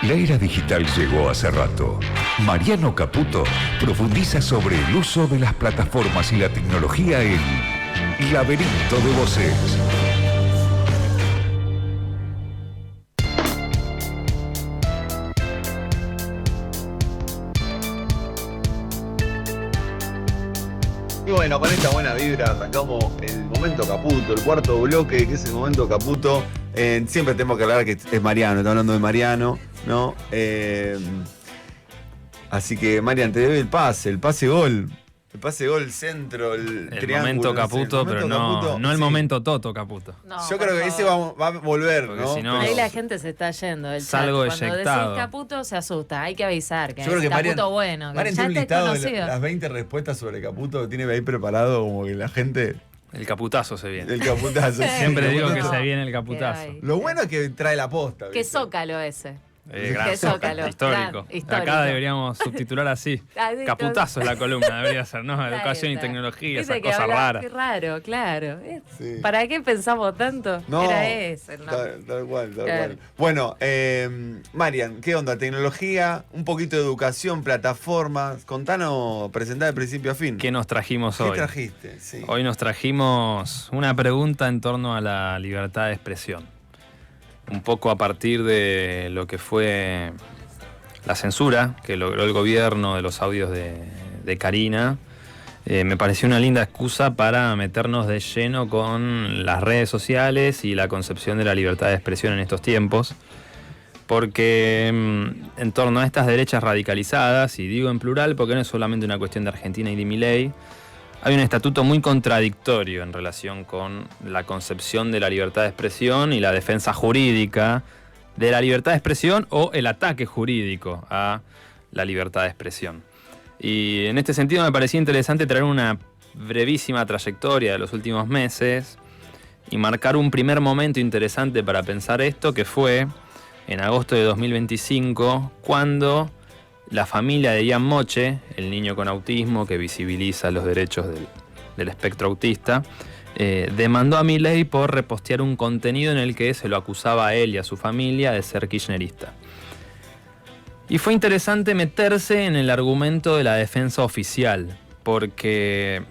La era digital llegó hace rato. Mariano Caputo profundiza sobre el uso de las plataformas y la tecnología en Laberinto de Voces. Y bueno, con esta buena vibra arrancamos el momento Caputo, el cuarto bloque, que es el momento Caputo. Siempre tenemos que hablar que es Mariano, está hablando de Mariano, ¿no? Así que, Marian, te doy el pase gol. El pase gol, centro, el triángulo. Momento Caputo, no sé, pero no el momento Toto Caputo. No, yo creo que ese va a volver, porque ¿no? si no, ahí la gente se está yendo del salgo chat. Cuando eyectado. decís Caputo se asusta, hay que avisar que yo creo es que Caputo bueno, que Marian ya tiene un te listado de conocido. las 20 respuestas sobre Caputo que tiene ahí preparado, como que la gente... El caputazo se viene. El caputazo. Siempre digo que No. se viene el caputazo. Qué Lo bueno es que trae la posta. Qué ¿viste? zócalo ese. Gran Qué zócalo. histórico. Gran, histórico. Acá deberíamos subtitular así. Así, Caputazo es la columna, debería ser, ¿no? Ahí Educación y está. tecnología, Dice esas que cosas habla- raras. Qué raro, claro. Sí. ¿Para qué pensamos tanto? No, Era ese. ¿no? tal cual. Claro. Bueno, Marian, ¿qué onda? Tecnología, un poquito de educación, plataformas. Contanos, presentá de principio a fin. ¿Qué nos trajimos ¿Qué hoy? trajiste? Sí. Hoy nos trajimos una pregunta en torno a la libertad de expresión. Un poco a partir de lo que fue la censura que logró el gobierno de los audios de Karina. Me pareció una linda excusa para meternos de lleno con las redes sociales y la concepción de la libertad de expresión en estos tiempos. Porque en torno a estas derechas radicalizadas, y digo en plural porque no es solamente una cuestión de Argentina y de Milei, hay un estatuto muy contradictorio en relación con la concepción de la libertad de expresión y la defensa jurídica de la libertad de expresión o el ataque jurídico a la libertad de expresión. Y en este sentido me parecía interesante traer una brevísima trayectoria de los últimos meses y marcar un primer momento interesante para pensar esto, que fue en agosto de 2025, cuando la familia de Ian Moche, el niño con autismo que visibiliza los derechos del espectro autista, demandó a Milei por repostear un contenido en el que se lo acusaba a él y a su familia de ser kirchnerista. Y fue interesante meterse en el argumento de la defensa oficial, porque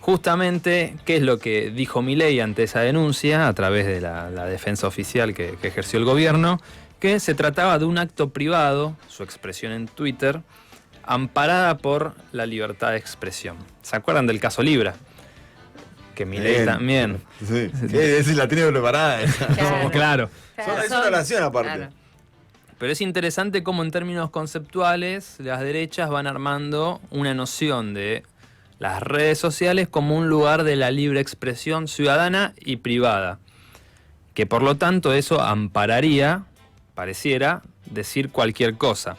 justamente, ¿qué es lo que dijo Milei ante esa denuncia a través de la defensa oficial que ejerció el gobierno? Que se trataba de un acto privado, su expresión en Twitter, amparada por la libertad de expresión. ¿Se acuerdan del caso Libra? Que Milei también. Sí. Esa la tiene preparada. Claro. Es una oración aparte. Claro. Pero es interesante cómo en términos conceptuales las derechas van armando una noción de las redes sociales como un lugar de la libre expresión ciudadana y privada. Que por lo tanto eso ampararía, pareciera, decir cualquier cosa.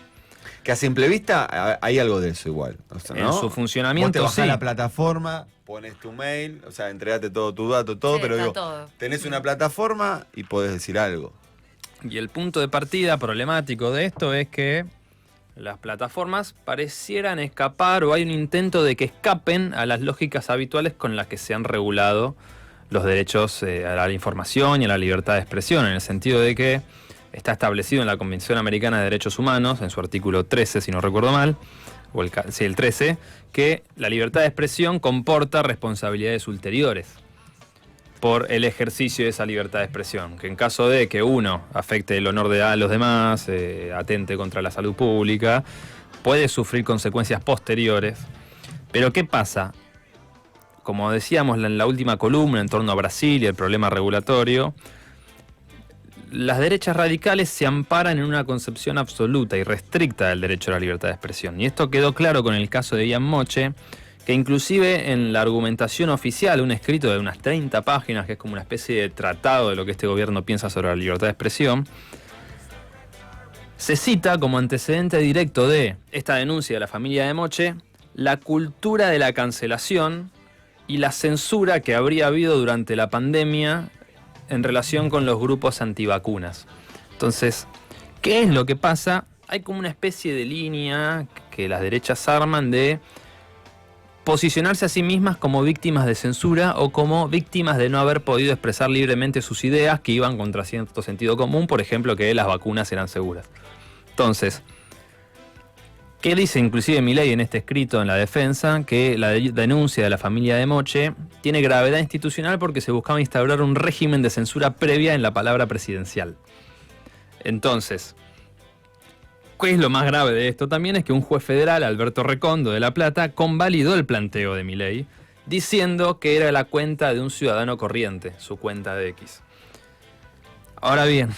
Que a simple vista hay algo de eso igual. O sea, ¿no? En su funcionamiento, vos te bajás sí. la plataforma, pones tu mail, o sea, entregate todo tu dato, todo, Sí, pero está digo, todo. tenés una plataforma y podés decir algo. Y el punto de partida problemático de esto es que las plataformas parecieran escapar, o hay un intento de que escapen a las lógicas habituales con las que se han regulado los derechos a la información y a la libertad de expresión, en el sentido de que está establecido en la Convención Americana de Derechos Humanos, en su artículo 13, si no recuerdo mal, o el 13, que la libertad de expresión comporta responsabilidades ulteriores por el ejercicio de esa libertad de expresión, que en caso de que uno afecte el honor de los demás, atente contra la salud pública, puede sufrir consecuencias posteriores. Pero ¿qué pasa? Como decíamos en la última columna en torno a Brasil y el problema regulatorio, las derechas radicales se amparan en una concepción absoluta y restricta del derecho a la libertad de expresión. Y esto quedó claro con el caso de Ian Moche, que inclusive en la argumentación oficial, un escrito de unas 30 páginas, que es como una especie de tratado de lo que este gobierno piensa sobre la libertad de expresión, se cita como antecedente directo de esta denuncia de la familia de Moche la cultura de la cancelación y la censura que habría habido durante la pandemia en relación con los grupos antivacunas. Entonces, ¿qué es lo que pasa? Hay como una especie de línea que las derechas arman de posicionarse a sí mismas como víctimas de censura o como víctimas de no haber podido expresar libremente sus ideas que iban contra cierto sentido común, por ejemplo, que las vacunas eran seguras. Entonces, ¿qué dice inclusive Milei en este escrito en la defensa? Que la denuncia de la familia de Moche tiene gravedad institucional porque se buscaba instaurar un régimen de censura previa en la palabra presidencial. Entonces, ¿qué es lo más grave de esto? También es que un juez federal, Alberto Recondo de La Plata, convalidó el planteo de Milei, diciendo que era la cuenta de un ciudadano corriente, su cuenta de X. Ahora bien,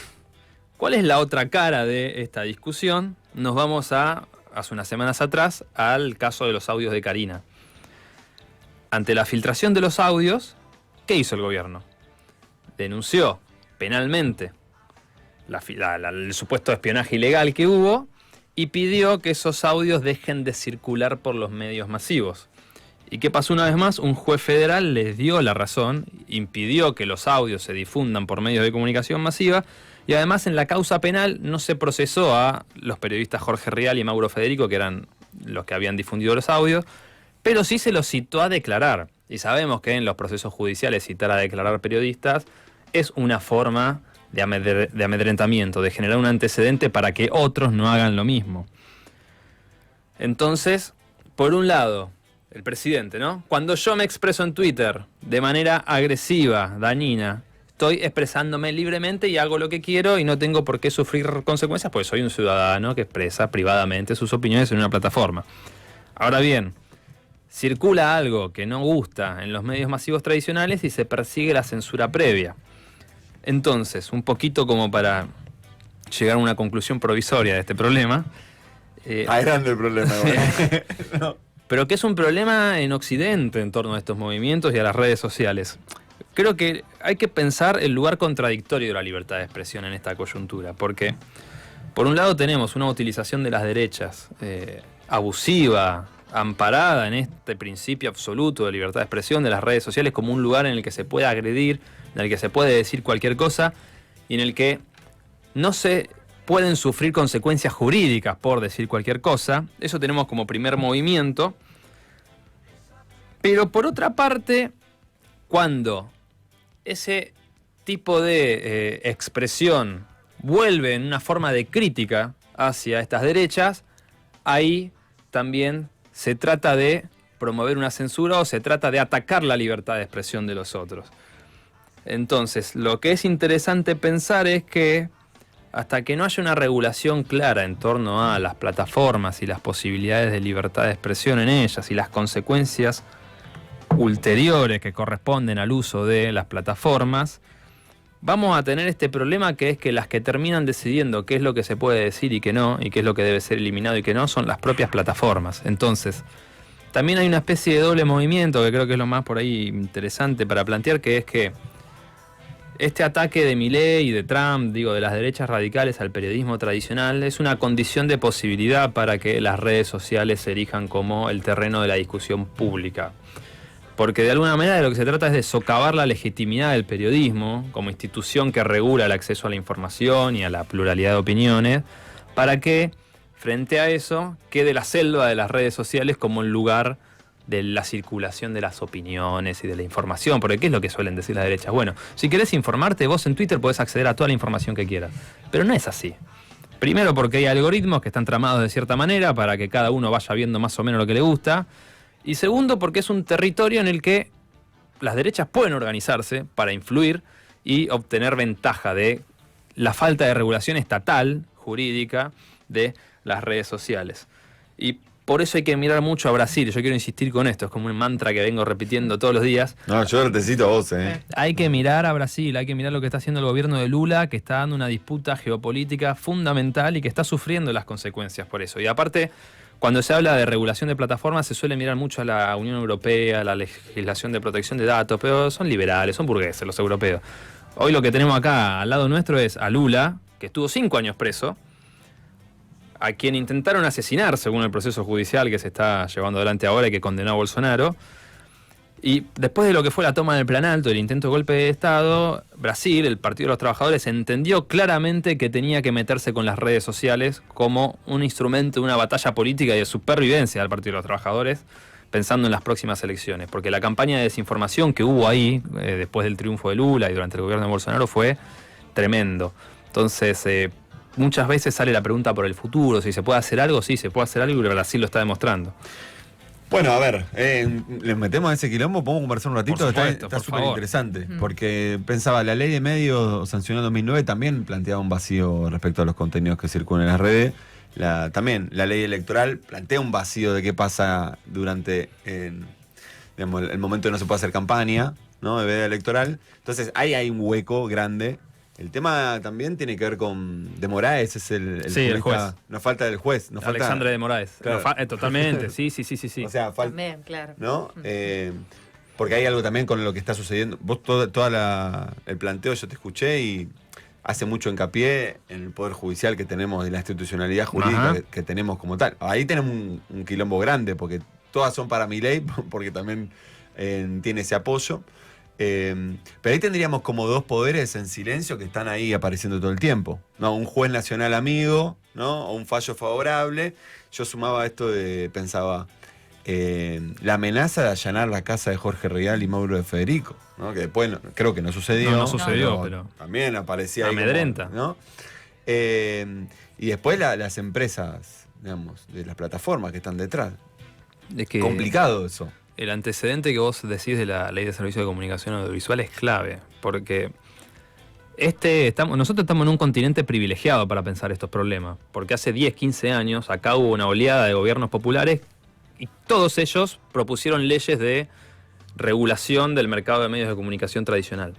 ¿cuál es la otra cara de esta discusión? Nos vamos hace unas semanas atrás, al caso de los audios de Karina. Ante la filtración de los audios, ¿qué hizo el gobierno? Denunció penalmente el supuesto espionaje ilegal que hubo y pidió que esos audios dejen de circular por los medios masivos. ¿Y qué pasó una vez más? Un juez federal les dio la razón, impidió que los audios se difundan por medios de comunicación masiva y además en la causa penal no se procesó a los periodistas Jorge Rial y Mauro Federico, que eran los que habían difundido los audios, pero sí se los citó a declarar. Y sabemos que en los procesos judiciales citar a declarar periodistas es una forma de amedrentamiento, de generar un antecedente para que otros no hagan lo mismo. Entonces, por un lado, el presidente, ¿no? Cuando yo me expreso en Twitter de manera agresiva, dañina, estoy expresándome libremente y hago lo que quiero y no tengo por qué sufrir consecuencias, porque soy un ciudadano que expresa privadamente sus opiniones en una plataforma. Ahora bien, circula algo que no gusta en los medios masivos tradicionales y se persigue la censura previa. Entonces, un poquito como para llegar a una conclusión provisoria de este problema. Es grande el problema. No. Pero que es un problema en Occidente en torno a estos movimientos y a las redes sociales. Creo que hay que pensar el lugar contradictorio de la libertad de expresión en esta coyuntura, porque por un lado tenemos una utilización de las derechas abusiva, amparada en este principio absoluto de libertad de expresión de las redes sociales como un lugar en el que se puede agredir, en el que se puede decir cualquier cosa y en el que no se pueden sufrir consecuencias jurídicas por decir cualquier cosa. Eso tenemos como primer movimiento. Pero por otra parte, cuando ese tipo de expresión vuelve en una forma de crítica hacia estas derechas, ahí también se trata de promover una censura o se trata de atacar la libertad de expresión de los otros. Entonces, lo que es interesante pensar es que hasta que no haya una regulación clara en torno a las plataformas y las posibilidades de libertad de expresión en ellas y las consecuencias ulteriores que corresponden al uso de las plataformas, vamos a tener este problema que es que las que terminan decidiendo qué es lo que se puede decir y qué no, y qué es lo que debe ser eliminado y qué no, son las propias plataformas. Entonces, también hay una especie de doble movimiento que creo que es lo más por ahí interesante para plantear, que es que este ataque de Milei y de Trump, de las derechas radicales al periodismo tradicional, es una condición de posibilidad para que las redes sociales se erijan como el terreno de la discusión pública. Porque de alguna manera de lo que se trata es de socavar la legitimidad del periodismo como institución que regula el acceso a la información y a la pluralidad de opiniones, para que, frente a eso, quede la selva de las redes sociales como el lugar de la circulación de las opiniones y de la información. Porque ¿qué es lo que suelen decir las derechas? Bueno, si querés informarte, vos en Twitter podés acceder a toda la información que quieras. Pero no es así. Primero porque hay algoritmos que están tramados de cierta manera para que cada uno vaya viendo más o menos lo que le gusta. Y segundo porque es un territorio en el que las derechas pueden organizarse para influir y obtener ventaja de la falta de regulación estatal, jurídica, de las redes sociales. Y por eso hay que mirar mucho a Brasil. Yo quiero insistir con esto, es como un mantra que vengo repitiendo todos los días. No, yo te cito a vos, Hay que mirar a Brasil, hay que mirar lo que está haciendo el gobierno de Lula, que está dando una disputa geopolítica fundamental y que está sufriendo las consecuencias por eso. Y aparte, cuando se habla de regulación de plataformas, se suele mirar mucho a la Unión Europea, a la legislación de protección de datos, pero son liberales, son burgueses los europeos. Hoy lo que tenemos acá al lado nuestro es a Lula, que estuvo 5 años preso, a quien intentaron asesinar según el proceso judicial que se está llevando adelante ahora y que condenó a Bolsonaro. Y después de lo que fue la toma del Planalto, el intento de golpe de Estado, Brasil, el Partido de los Trabajadores, entendió claramente que tenía que meterse con las redes sociales como un instrumento de una batalla política y de supervivencia del Partido de los Trabajadores, pensando en las próximas elecciones. Porque la campaña de desinformación que hubo ahí, después del triunfo de Lula y durante el gobierno de Bolsonaro, fue tremendo. Entonces, muchas veces sale la pregunta por el futuro, si se puede hacer algo, sí, se puede hacer algo y Brasil lo está demostrando. Bueno, a ver, les metemos a ese quilombo, podemos conversar un ratito, Por supuesto, está por súper favor. interesante, porque pensaba, la ley de medios sancionada en 2009 también planteaba un vacío respecto a los contenidos que circulan en las redes. También la ley electoral plantea un vacío de qué pasa durante digamos, el momento que no se puede hacer campaña, ¿no? De veda electoral. Entonces ahí hay un hueco grande. El tema también tiene que ver con de Moraes, es el Sí, el jurista. juez. Nos falta el juez. Nos falta, Alexandre de Moraes. Claro. Totalmente, sí. O sea, falta. También, claro. ¿No? Porque hay algo también con lo que está sucediendo. Vos el planteo yo te escuché y hace mucho hincapié en el Poder Judicial que tenemos y la institucionalidad jurídica Ajá. que tenemos como tal. Ahí tenemos un quilombo grande porque todas son para mi ley, porque también tiene ese apoyo. Pero ahí tendríamos como dos poderes en silencio que están ahí apareciendo todo el tiempo, ¿no? Un juez nacional amigo, ¿no? O un fallo favorable. Yo sumaba esto pensaba, la amenaza de allanar la casa de Jorge Rial y Mauro de Federico, ¿no? Que después creo que no sucedió. No sucedió, pero también aparecía ahí como, amedrenta. ¿no? Y después las empresas, digamos, de las plataformas que están detrás. Es que Complicado eso. el antecedente que vos decís de la Ley de Servicio de Comunicación Audiovisual es clave, porque nosotros estamos en un continente privilegiado para pensar estos problemas, porque hace 10, 15 años acá hubo una oleada de gobiernos populares y todos ellos propusieron leyes de regulación del mercado de medios de comunicación tradicional,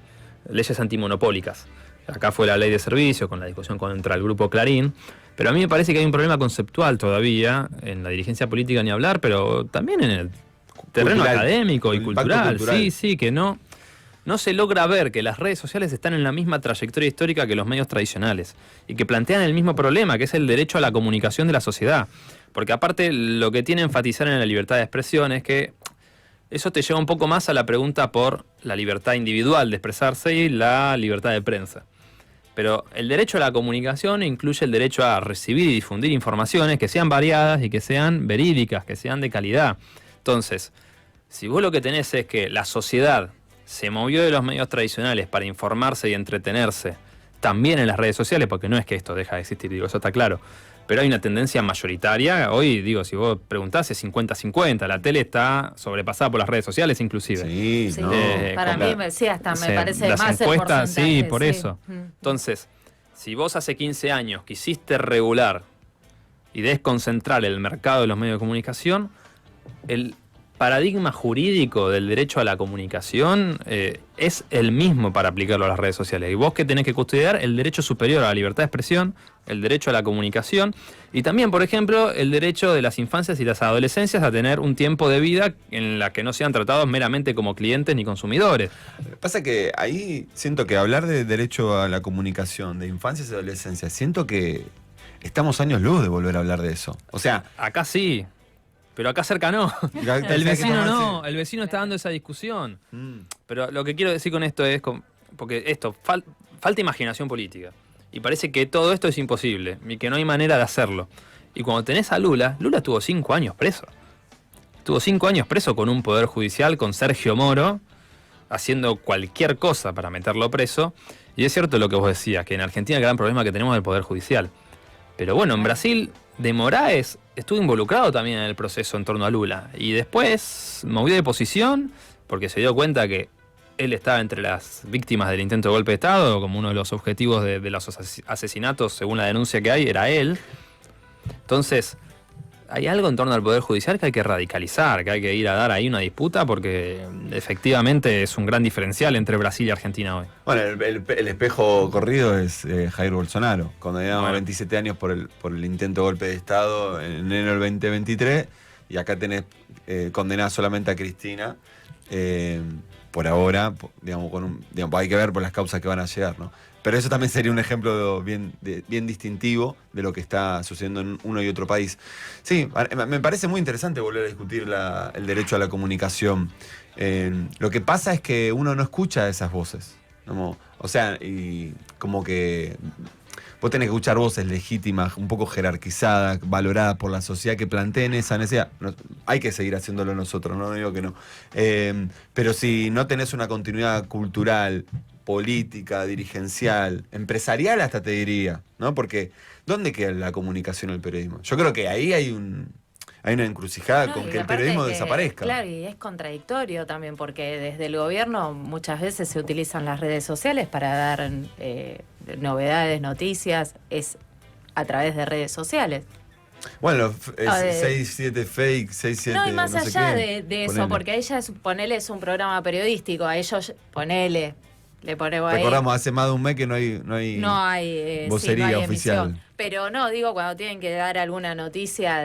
leyes antimonopólicas. Acá fue la Ley de Servicio con la discusión contra el grupo Clarín, pero a mí me parece que hay un problema conceptual todavía en la dirigencia política ni hablar, pero también en el terreno Cultural. académico y El impacto cultural. cultural. Sí, que no se logra ver que las redes sociales están en la misma trayectoria histórica que los medios tradicionales y que plantean el mismo problema, que es el derecho a la comunicación de la sociedad. Porque aparte lo que tiene enfatizar en la libertad de expresión es que eso te lleva un poco más a la pregunta por la libertad individual de expresarse y la libertad de prensa. Pero el derecho a la comunicación incluye el derecho a recibir y difundir informaciones que sean variadas y que sean verídicas, que sean de calidad. Entonces, si vos lo que tenés es que la sociedad se movió de los medios tradicionales para informarse y entretenerse, también en las redes sociales, porque no es que esto deja de existir, digo, eso está claro, pero hay una tendencia mayoritaria, hoy, digo, si vos preguntás es 50-50, la tele está sobrepasada por las redes sociales inclusive. Sí, Sí, no. para Claro. mí, sí, hasta me Sí, parece las más el encuestas, sí, porcentaje, por eso. Entonces, si vos hace 15 años quisiste regular y desconcentrar el mercado de los medios de comunicación, el paradigma jurídico del derecho a la comunicación es el mismo para aplicarlo a las redes sociales. Y vos que tenés que custodiar el derecho superior a la libertad de expresión, el derecho a la comunicación y también, por ejemplo, el derecho de las infancias y las adolescencias a tener un tiempo de vida en la que no sean tratados meramente como clientes ni consumidores. Pasa que ahí siento que hablar de derecho a la comunicación, de infancias y adolescencias, siento que estamos años luz de volver a hablar de eso. O sea, Acá sí, pero acá cerca no. El vecino no, el vecino está dando esa discusión. Pero lo que quiero decir con esto es, porque esto, falta imaginación política. Y parece que todo esto es imposible y que no hay manera de hacerlo. Y cuando tenés a Lula estuvo 5 años preso. Estuvo 5 años preso con un poder judicial, con Sergio Moro, haciendo cualquier cosa para meterlo preso. Y es cierto lo que vos decías, que en Argentina el gran problema que tenemos es el poder judicial. Pero bueno, en Brasil, de Moraes estuvo involucrado también en el proceso en torno a Lula. Y después movió de posición porque se dio cuenta que él estaba entre las víctimas del intento de golpe de Estado, como uno de los objetivos de los asesinatos, según la denuncia que hay, era él. Entonces, hay algo en torno al Poder Judicial que hay que radicalizar, que hay que ir a dar ahí una disputa, porque efectivamente es un gran diferencial entre Brasil y Argentina hoy. bueno, el espejo corrido es Jair Bolsonaro, condenado a Bueno. 27 años por el intento de golpe de Estado en enero del 2023, y acá tenés condenada solamente a Cristina, por ahora, digamos, digamos, hay que ver por las causas que van a llegar, ¿no? Pero eso también sería un ejemplo bien distintivo de lo que está sucediendo en uno y otro país. Sí, me parece muy interesante volver a discutir el derecho a la comunicación. Lo que pasa es que uno no escucha esas voces. O sea, y como que vos tenés que escuchar voces legítimas, un poco jerarquizadas, valoradas por la sociedad, que planteen esa necesidad. Hay que seguir haciéndolo nosotros, no digo que no. Pero si no tenés una continuidad cultural política, dirigencial, empresarial hasta te diría, ¿no? Porque ¿dónde queda la comunicación del periodismo? Yo creo que ahí hay una encrucijada No, con y que el aparte periodismo que, desaparezca. Claro, y es contradictorio también, porque desde el gobierno muchas veces se utilizan las redes sociales para dar novedades, noticias, es a través de redes sociales. Bueno, Ah, 6-7 fake, 6-7 No, y más sé allá qué. de eso, Ponele. porque a ella, ponele, es un programa periodístico, a ellos, ponele, le ponemos ahí. Recordamos, hace más de un mes que no hay No hay, vocería sí, no hay oficial. emisión. Pero no, digo, cuando tienen que dar alguna noticia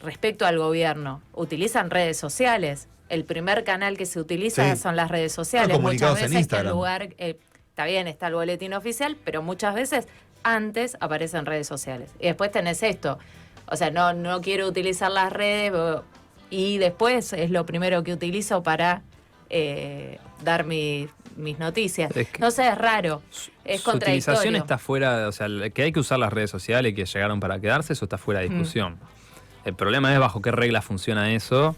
respecto al gobierno, utilizan redes sociales. El primer canal que se utiliza Sí. son las redes sociales. Ah, comunicados Muchas en veces que en Instagram. lugar, está bien, está el boletín oficial, pero muchas veces antes aparecen redes sociales. Y después tenés esto. O sea, no quiero utilizar las redes y después es lo primero que utilizo para dar mis noticias. Es que No sé, es raro. Es Su utilización contradictorio. está fuera, o sea, que hay que usar las redes sociales y que llegaron para quedarse, eso está fuera de discusión. El problema es bajo qué reglas funciona eso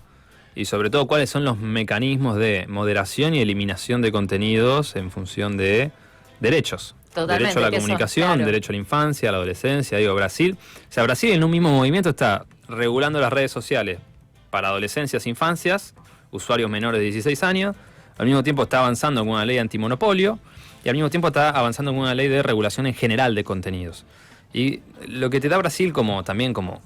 y sobre todo cuáles son los mecanismos de moderación y eliminación de contenidos en función de derechos. Totalmente, Derecho a la que eso, comunicación, claro. derecho a la infancia, a la adolescencia, digo, Brasil. O sea, Brasil en un mismo movimiento está regulando las redes sociales para adolescencias, infancias, usuarios menores de 16 años, al mismo tiempo está avanzando con una ley antimonopolio y al mismo tiempo está avanzando con una ley de regulación en general de contenidos. Y lo que te da Brasil también como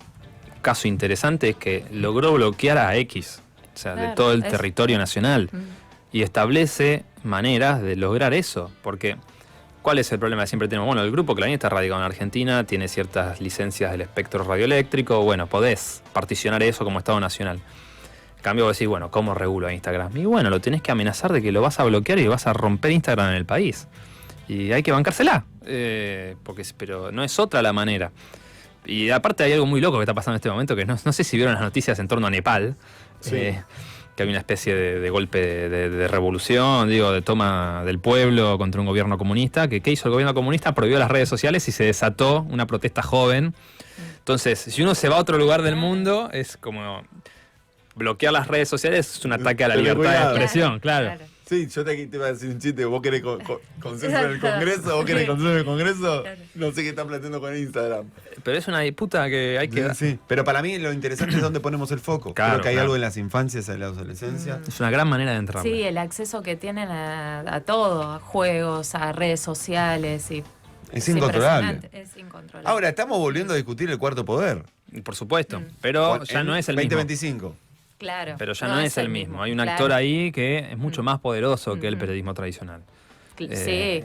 caso interesante es que logró bloquear a X, o sea, de Claro, todo el es- territorio nacional, y establece maneras de lograr eso, porque ¿cuál es el problema que siempre tenemos? Bueno, el grupo Clarín está radicado en Argentina, tiene ciertas licencias del espectro radioeléctrico, bueno, podés particionar eso como Estado Nacional. En cambio vos decís, bueno, ¿cómo regulo Instagram? Y bueno, lo tenés que amenazar de que lo vas a bloquear y vas a romper Instagram en el país. Y hay que bancársela, pero no es otra la manera. Y aparte hay algo muy loco que está pasando en este momento, que no sé si vieron las noticias en torno a Nepal, Sí. que hay una especie de golpe de revolución, de toma del pueblo contra un gobierno comunista, ¿qué hizo el gobierno comunista? Prohibió las redes sociales y se desató una protesta joven. Entonces, si uno se va a otro lugar del mundo, es como bloquear las redes sociales, es un ataque a la Tené libertad cuidado. de expresión, claro. Sí, yo te iba a decir un chiste. ¿Vos querés consenso en el Congreso? ¿Vos querés consenso en el Congreso? Claro. No sé qué están planteando con Instagram. Pero es una disputa que hay que... Sí. Pero para mí lo interesante es dónde ponemos el foco. Claro, Creo que hay claro. algo en las infancias, en la adolescencia. Es una gran manera de entrar. Sí, el acceso que tienen a todo, a juegos, a redes sociales. Es incontrolable. impresionante, es incontrolable. Ahora, estamos volviendo a discutir el cuarto poder. Por supuesto, pero ya no es el mismo. 2025. Claro. Pero ya no es el mismo. Hay un claro. actor ahí que es mucho más poderoso que el periodismo tradicional. Sí.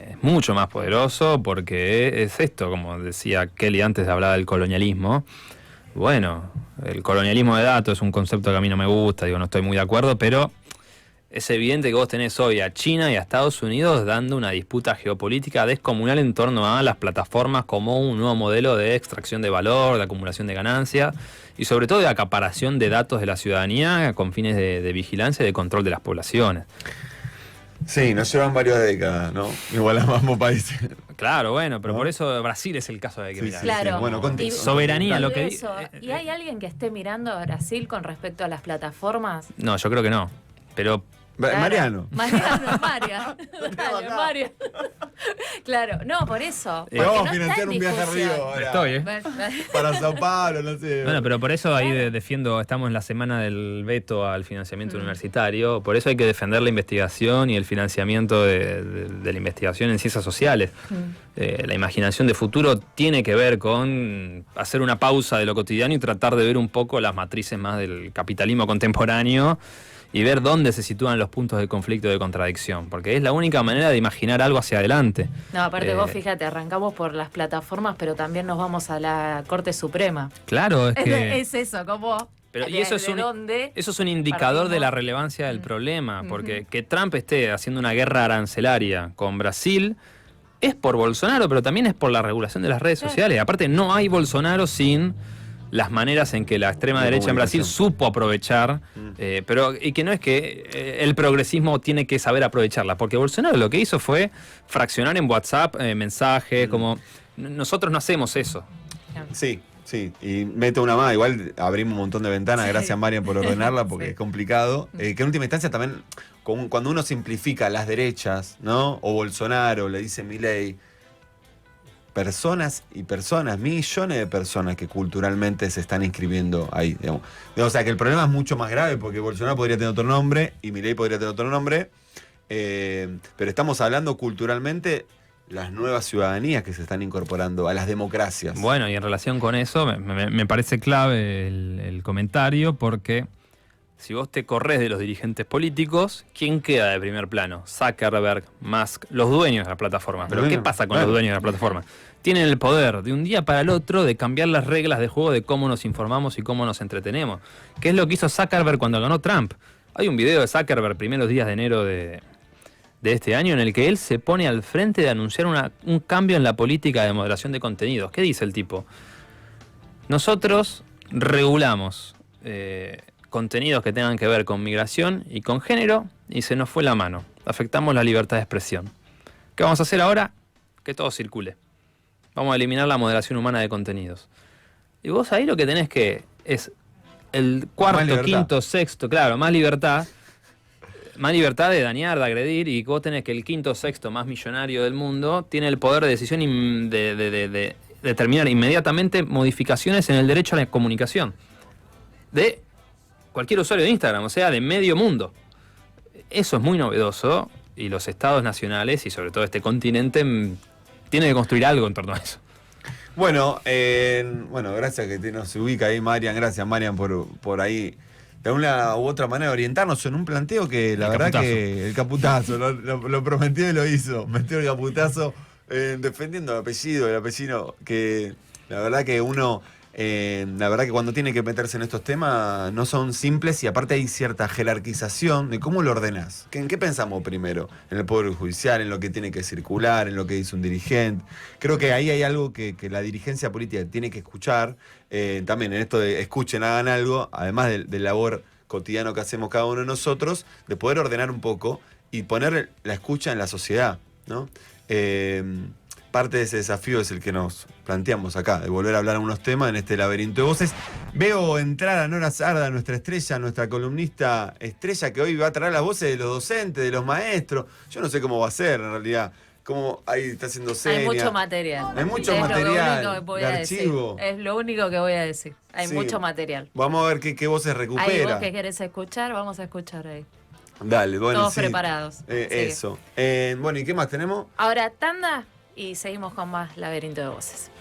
Es mucho más poderoso porque es esto, como decía Kelly antes de hablar del colonialismo. Bueno, el colonialismo de datos es un concepto que a mí no me gusta, no estoy muy de acuerdo, pero es evidente que vos tenés hoy a China y a Estados Unidos dando una disputa geopolítica descomunal en torno a las plataformas como un nuevo modelo de extracción de valor, de acumulación de ganancias y sobre todo de acaparación de datos de la ciudadanía con fines de vigilancia y de control de las poblaciones. Sí, nos llevan varias décadas, ¿no? Igual a ambos países. Claro, bueno, pero ¿No? por eso Brasil es el caso de que Sí, mirar. sí, Claro. Bueno, Y- soberanía, y lo que eso, ¿Y hay alguien que esté mirando a Brasil con respecto a las plataformas? No, yo creo que no. Pero Claro. Mariano. Mario. Dale, Mario. Claro, no, por eso. porque Vamos no a está financiar en un viaje a discusión. Río ahora. estoy, Para Sao Paulo, no sé. Bueno, pero por eso ahí defiendo, estamos en la semana del veto al financiamiento universitario, por eso hay que defender la investigación y el financiamiento de la investigación en ciencias sociales. La imaginación de futuro tiene que ver con hacer una pausa de lo cotidiano y tratar de ver un poco las matrices más del capitalismo contemporáneo y ver dónde se sitúan los puntos de conflicto y de contradicción, porque es la única manera de imaginar algo hacia adelante. No, aparte vos fíjate, arrancamos por las plataformas, pero también nos vamos a la Corte Suprema. Claro, es que... Es eso, como... Pero, y eso es, eso es un indicador de la relevancia del problema, porque que Trump esté haciendo una guerra arancelaria con Brasil es por Bolsonaro, pero también es por la regulación de las redes sociales. Aparte, no hay Bolsonaro sin las maneras en que la extrema La derecha en Brasil comunicación. supo aprovechar, y que no es que el progresismo tiene que saber aprovecharla, porque Bolsonaro lo que hizo fue fraccionar en WhatsApp mensajes, como nosotros no hacemos eso. Sí, Sí, y meto una más, igual abrimos un montón de ventanas, Sí. gracias Marian por ordenarla, porque Sí. es complicado. Que en última instancia también, cuando uno simplifica las derechas, ¿no? O Bolsonaro, le dice Milei, personas y personas, millones de personas que culturalmente se están inscribiendo ahí, digamos. O sea que el problema es mucho más grave, porque Bolsonaro podría tener otro nombre, y Milei podría tener otro nombre, pero estamos hablando culturalmente las nuevas ciudadanías que se están incorporando a las democracias. Bueno, y en relación con eso, me parece clave el comentario, porque si vos te corres de los dirigentes políticos, ¿quién queda de primer plano? Zuckerberg, Musk, los dueños de la plataforma. Pero ¿qué pasa con los dueños de la plataforma? Tienen el poder de un día para el otro de cambiar las reglas de juego de cómo nos informamos y cómo nos entretenemos. ¿Qué es lo que hizo Zuckerberg cuando ganó Trump? Hay un video de Zuckerberg primeros días de enero de este año en el que él se pone al frente de anunciar un cambio en la política de moderación de contenidos. ¿Qué dice el tipo? Nosotros regulamos contenidos que tengan que ver con migración y con género y se nos fue la mano. Afectamos la libertad de expresión. ¿Qué vamos a hacer ahora? Que todo circule. Vamos a eliminar la moderación humana de contenidos. Y vos ahí lo que tenés que es el cuarto, quinto, sexto, claro, más libertad de dañar, de agredir, y vos tenés que el quinto, sexto más millonario del mundo tiene el poder de decisión de determinar inmediatamente modificaciones en el derecho a la comunicación de cualquier usuario de Instagram, o sea, de medio mundo. Eso es muy novedoso y los estados nacionales y sobre todo este continente tiene que construir algo en torno a eso. Bueno, gracias que nos ubica ahí Marian, gracias Marian por ahí de una u otra manera orientarnos en un planteo que la verdad que el caputazo, lo prometió y lo hizo, metió el caputazo defendiendo el apellido que la verdad que cuando tiene que meterse en estos temas no son simples y aparte hay cierta jerarquización de cómo lo ordenás. ¿En qué pensamos primero? En el Poder Judicial, en lo que tiene que circular, en lo que dice un dirigente. Creo que ahí hay algo que la dirigencia política tiene que escuchar. También en esto de escuchen, hagan algo, además del labor cotidiano que hacemos cada uno de nosotros, de poder ordenar un poco y poner la escucha en la sociedad, ¿no? Parte de ese desafío es el que nos planteamos acá, de volver a hablar unos temas en este laberinto de voces. Veo entrar a Nora Sarda, nuestra estrella, nuestra columnista estrella, que hoy va a traer las voces de los docentes, de los maestros. Yo no sé cómo va a ser, en realidad. Cómo ahí está haciendo señas. Hay mucho material. Hay mucho es material lo único que voy de a archivo. decir. Es lo único que voy a decir. Hay mucho material. Vamos a ver qué voces recupera. Ahí vos que querés escuchar, vamos a escuchar ahí. Dale, bueno, todos preparados. Eso. Bueno, ¿y qué más tenemos? Ahora tanda y seguimos con más Laberinto de Voces.